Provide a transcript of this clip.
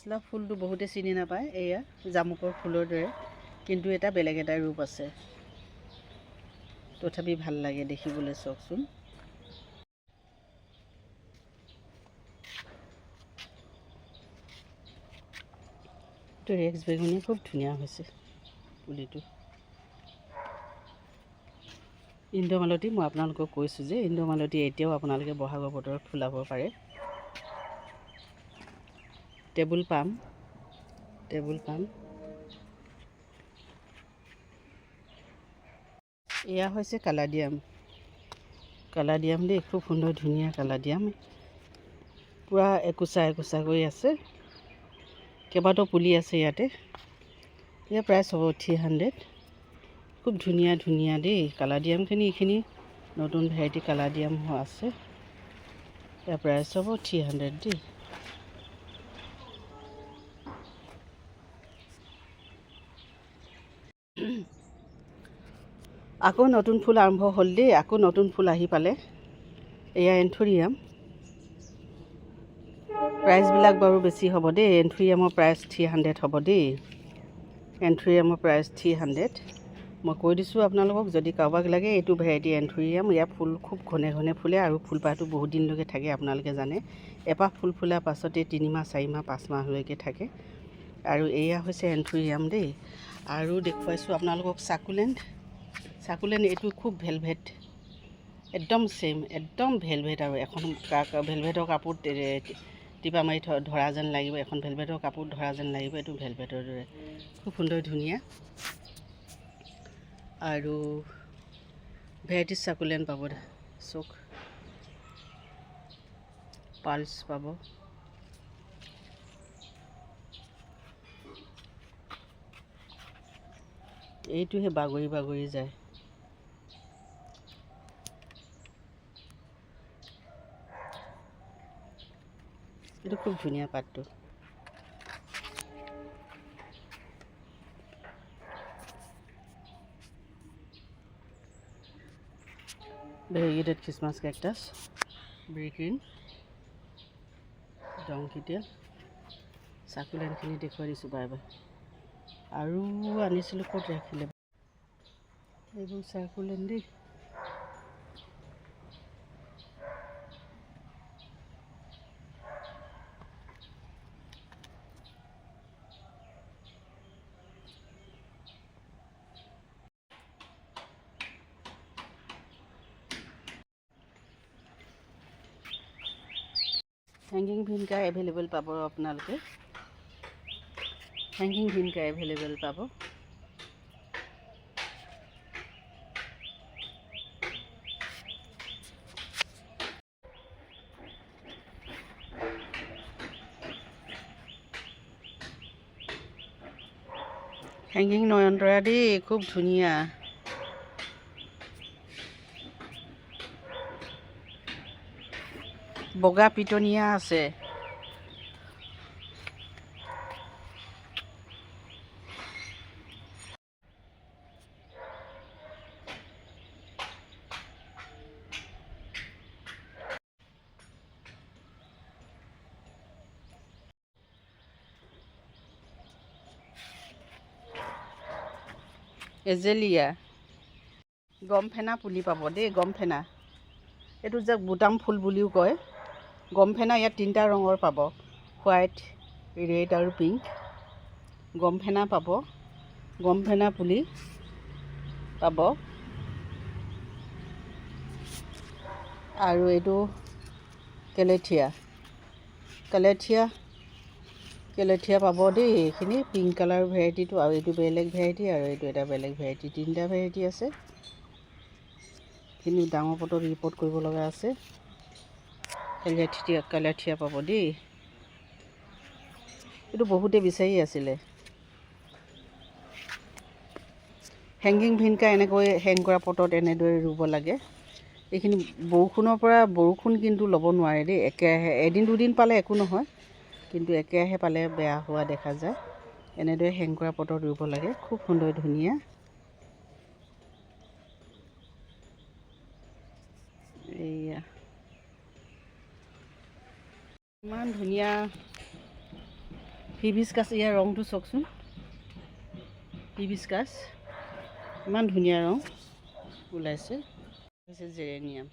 পচলা ফুলটো বহুতে চিনি নাপায়, এয়া জামুকৰ ফুলৰ দৰে, কিন্তু এটা বেলেগ এটা ৰূপ আছে, তথাপি ভাল লাগে দেখিবলৈ। চাওকচোন, এইটো ৰেক্স বেগুনি, খুব ধুনীয়া হৈছে পুলিটো। ইন্দ্ৰমালতী, মই আপোনালোকক কৈছোঁ যে ইন্দ্ৰমালতী এতিয়াও আপোনালোকে বহাগৰ বতৰত ফুলাব পাৰে। টেবুল পাম, এয়া হৈছে কালাডিয়াম দেই, খুব সুন্দৰ ধুনীয়া কালাডিয়াম, পূৰা একোচা কৰি আছে। কেইবাটাও পুলি আছে ইয়াতে, এয়া প্ৰায় 300। খুব ধুনীয়া দেই কালাডিয়ামখিনি। এইখিনি নতুন ভেৰাইটি কালাডিয়াম আছে, এয়া প্ৰায় 300 দেই। আকৌ নতুন ফুল আৰম্ভ হ'ল দেই, আকৌ নতুন ফুল আহি পালে। এয়া এন্থুৰিয়াম, প্ৰাইচবিলাক বাৰু বেছি হ'ব দেই। এন্থুৰিয়ামৰ প্ৰাইচ 300 হ'ব দেই। এন্থুৰিয়ামৰ প্ৰাইচ 300। মই কৈ দিছোঁ আপোনালোকক, যদি কাৰোবাক লাগে এইটো ভেৰাইটি এন্থুৰিয়াম। ইয়াৰ ফুল খুব ঘনে ফুলে আৰু ফুলপাহটো বহুত দিনলৈকে থাকে, আপোনালোকে জানে। এপাহ ফুল ফুলাৰ পাছতে 3 মাহ 4 মাহ 5 মাহলৈকে থাকে। আৰু এয়া হৈছে এন্থুৰিয়াম দেই। আৰু দেখুৱাইছোঁ আপোনালোকক চাকুলেণ্ট। এইটো খুব ভেলভেট, একদম ছেম, একদম ভেলভেট। আৰু এখন ভেলভেটৰ কাপোৰ টিপা মাৰি ধৰা যেন লাগিব, এখন ভেলভেটৰ কাপোৰ ধৰা যেন লাগিব। এইটো ভেলভেটৰ দৰে খুব সুন্দৰ ধুনীয়া। আৰু ভেৰাইটিজ চাকুলেণ্ট পাব, চক পালছ পাব। এইটোহে বাগৰি যায়। এইটো খুব ধুনীয়া পাতটো। Variegated Christmas cactus, ব্ৰিগ্ৰীণ, ডংকিটেল। চাকুলেণ্টখিনি দেখুৱাই দিছোঁ বাৰে। আৰু আনিছিলোঁ, ক'ত ৰাখিলে এইবোৰ চাকুলেণ্ট দেই। হেংগিং ভিনকা এভেইলেবল পাব আপোনালোকে, হেংগিং ভিনকা এভেইলেবল পাব। হেংগিং নয়নতৰা দেই, খুব ধুনীয়া। বগা পিটনীয়া আছে। এজেলিয়া, গমফেনা পুলি পাব দেই, গমফেনা। এইটো যে বুটাম ফুল বুলিও কয়। গমফেনা ইয়াত 3টা ৰঙৰ পাব, হোৱাইট, ৰেড আৰু পিংক। গমফেনা পাব, গমফেনা পুলি পাব। আৰু এইটো কেলেথিয়া পাব দেই। এইখিনি পিংক কালাৰ ভেৰাইটিটো, আৰু এইটো বেলেগ ভেৰাইটি, আৰু এইটো এটা বেলেগ ভেৰাইটি। 3টা ভেৰাইটি আছে। এইখিনি ডাঙৰ পটত ৰিপৰ্ট কৰিব লগা আছে। কেলেথিয়া পাব দেই। এইটো বহুতে বিচাৰি আছিলে। হেংগিং ভিনকা এনেকৈ হেং কৰা পটত এনেদৰে ৰুব লাগে। এইখিনি বৰষুণ কিন্তু ল'ব নোৱাৰে দেই। একেৰাহে 1 দিন 2 দিন পালে একো নহয়, কিন্তু একেৰাহে পালে বেয়া হোৱা দেখা যায়। এনেদৰে হেং কৰা পটত ৰুব লাগে, খুব সুন্দৰ ধুনীয়া। এইয়া ইমান ধুনীয়া হিবিস্কাছ, ইয়াৰ ৰংটো চাওকচোন। হিবিস্কাছ ইমান ধুনীয়া ৰং ওলাইছে। হৈছে জেৰেনিয়াম।